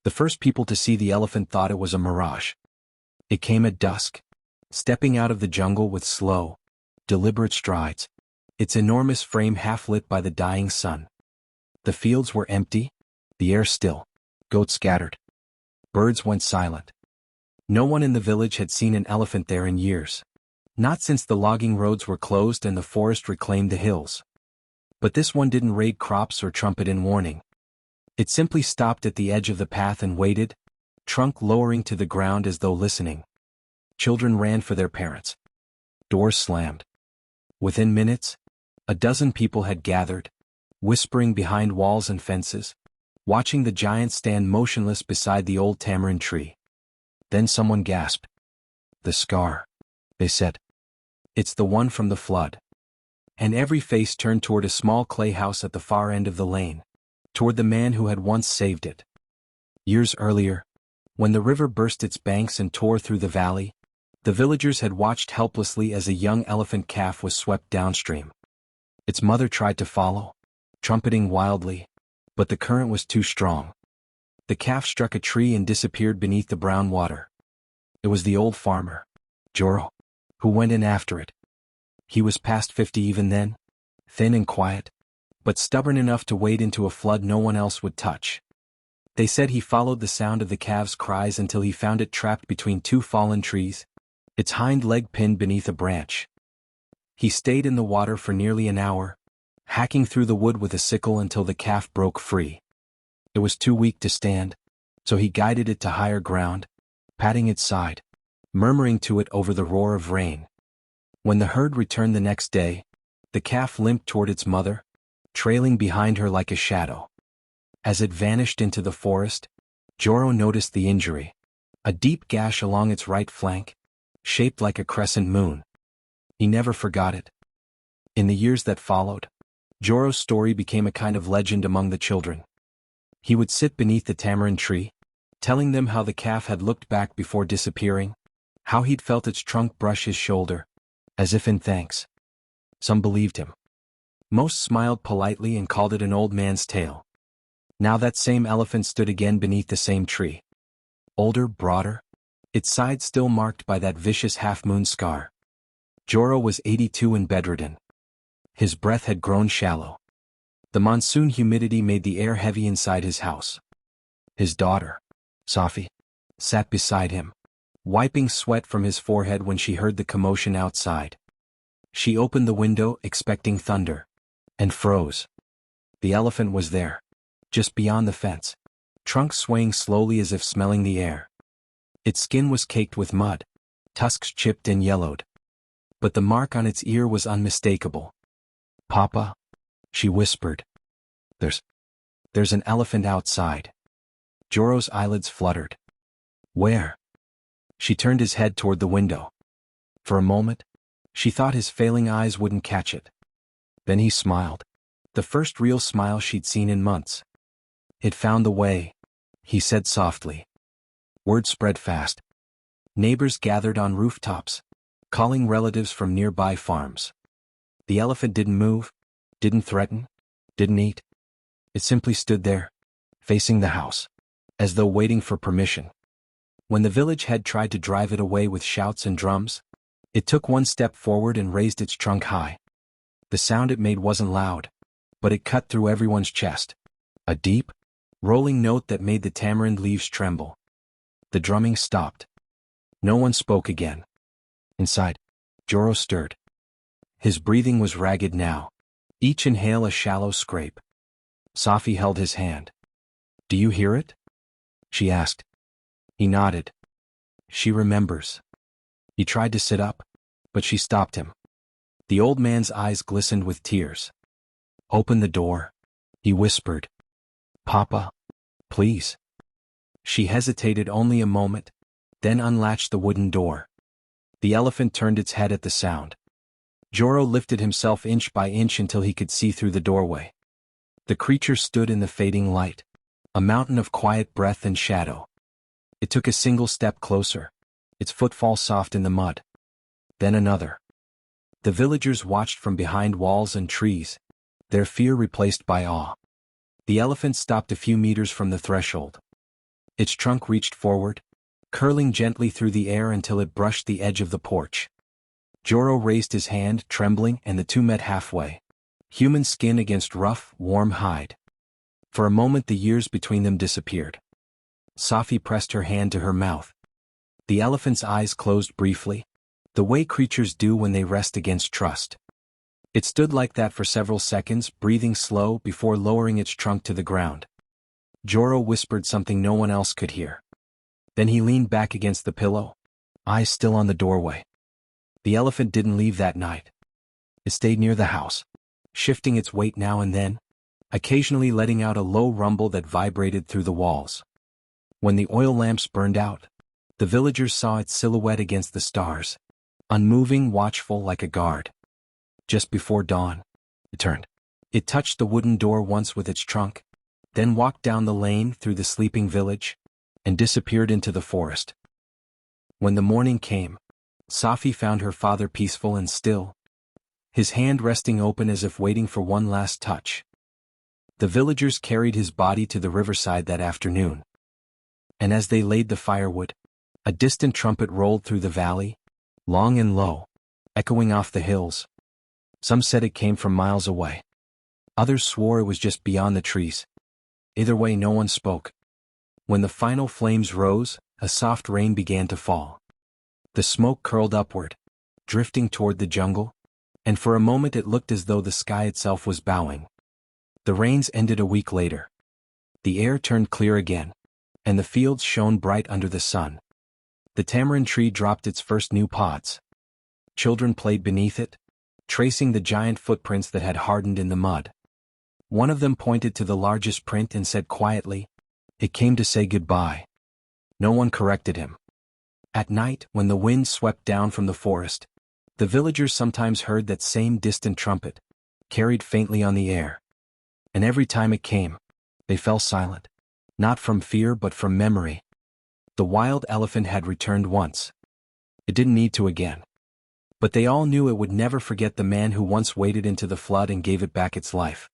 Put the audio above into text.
The first people to see the elephant thought it was a mirage. It came at dusk, stepping out of the jungle with slow, deliberate strides, its enormous frame half lit by the dying sun. The fields were empty, the air still, goats scattered. Birds went silent. No one in the village had seen an elephant there in years. Not since the logging roads were closed and the forest reclaimed the hills. But this one didn't raid crops or trumpet in warning. It simply stopped at the edge of the path and waited, trunk lowering to the ground as though listening. Children ran for their parents. Doors slammed. Within minutes, a dozen people had gathered, whispering behind walls and fences, watching the giant stand motionless beside the old tamarind tree. Then someone gasped. "The scar," they said. "It's the one from the flood." And every face turned toward a small clay house at the far end of the lane, toward the man who had once saved it. Years earlier, when the river burst its banks and tore through the valley, the villagers had watched helplessly as a young elephant calf was swept downstream. Its mother tried to follow, trumpeting wildly, but the current was too strong. The calf struck a tree and disappeared beneath the brown water. It was the old farmer, Joro, who went in after it. He was past 50 even then, thin and quiet, but stubborn enough to wade into a flood no one else would touch. They said he followed the sound of the calf's cries until he found it trapped between two fallen trees, its hind leg pinned beneath a branch. He stayed in the water for nearly an hour, hacking through the wood with a sickle until the calf broke free. It was too weak to stand, so he guided it to higher ground, patting its side, murmuring to it over the roar of rain. When the herd returned the next day, the calf limped toward its mother, trailing behind her like a shadow. As it vanished into the forest, Joro noticed the injury, a deep gash along its right flank, shaped like a crescent moon. He never forgot it. In the years that followed, Joro's story became a kind of legend among the children. He would sit beneath the tamarind tree, telling them how the calf had looked back before disappearing, how he'd felt its trunk brush his shoulder, as if in thanks. Some believed him. Most smiled politely and called it an old man's tale. Now that same elephant stood again beneath the same tree. Older, broader, its side still marked by that vicious half-moon scar. Joro was 82 and bedridden. His breath had grown shallow. The monsoon humidity made the air heavy inside his house. His daughter, Safi, sat beside him, wiping sweat from his forehead when she heard the commotion outside. She opened the window, expecting thunder, and froze. The elephant was there, just beyond the fence, trunk swaying slowly as if smelling the air. Its skin was caked with mud, tusks chipped and yellowed. But the mark on its ear was unmistakable. "Papa," she whispered. There's an elephant outside." Joro's eyelids fluttered. "Where?" She turned his head toward the window. For a moment, she thought his failing eyes wouldn't catch it. Then he smiled, the first real smile she'd seen in months. "It found the way," he said softly. Word spread fast. Neighbors gathered on rooftops, calling relatives from nearby farms. The elephant didn't move, didn't threaten, didn't eat. It simply stood there, facing the house, as though waiting for permission. When the village head tried to drive it away with shouts and drums, it took one step forward and raised its trunk high. The sound it made wasn't loud, but it cut through everyone's chest. A deep, rolling note that made the tamarind leaves tremble. The drumming stopped. No one spoke again. Inside, Joro stirred. His breathing was ragged now, each inhale a shallow scrape. Safi held his hand. "Do you hear it?" she asked. He nodded. "She remembers." He tried to sit up, but she stopped him. The old man's eyes glistened with tears. "Open the door," he whispered. "Papa, please." She hesitated only a moment, then unlatched the wooden door. The elephant turned its head at the sound. Joro lifted himself inch by inch until he could see through the doorway. The creature stood in the fading light, a mountain of quiet breath and shadow. It took a single step closer, its footfall soft in the mud. Then another. The villagers watched from behind walls and trees, their fear replaced by awe. The elephant stopped a few meters from the threshold. Its trunk reached forward, curling gently through the air until it brushed the edge of the porch. Joro raised his hand, trembling, and the two met halfway. Human skin against rough, warm hide. For a moment the years between them disappeared. Safi pressed her hand to her mouth. The elephant's eyes closed briefly, the way creatures do when they rest against trust. It stood like that for several seconds, breathing slow before lowering its trunk to the ground. Joro whispered something no one else could hear. Then he leaned back against the pillow, eyes still on the doorway. The elephant didn't leave that night. It stayed near the house, shifting its weight now and then, occasionally letting out a low rumble that vibrated through the walls. When the oil lamps burned out, the villagers saw its silhouette against the stars, unmoving, watchful like a guard. Just before dawn, it turned. It touched the wooden door once with its trunk, then walked down the lane through the sleeping village, and disappeared into the forest. When the morning came, Safi found her father peaceful and still, his hand resting open as if waiting for one last touch. The villagers carried his body to the riverside that afternoon. And as they laid the firewood, a distant trumpet rolled through the valley, long and low, echoing off the hills. Some said it came from miles away. Others swore it was just beyond the trees. Either way, no one spoke. When the final flames rose, a soft rain began to fall. The smoke curled upward, drifting toward the jungle, and for a moment it looked as though the sky itself was bowing. The rains ended a week later. The air turned clear again, and the fields shone bright under the sun. The tamarind tree dropped its first new pods. Children played beneath it, tracing the giant footprints that had hardened in the mud. One of them pointed to the largest print and said quietly, "It came to say goodbye." No one corrected him. At night, when the wind swept down from the forest, the villagers sometimes heard that same distant trumpet, carried faintly on the air. And every time it came, they fell silent, not from fear but from memory. The wild elephant had returned once. It didn't need to again. But they all knew it would never forget the man who once waded into the flood and gave it back its life.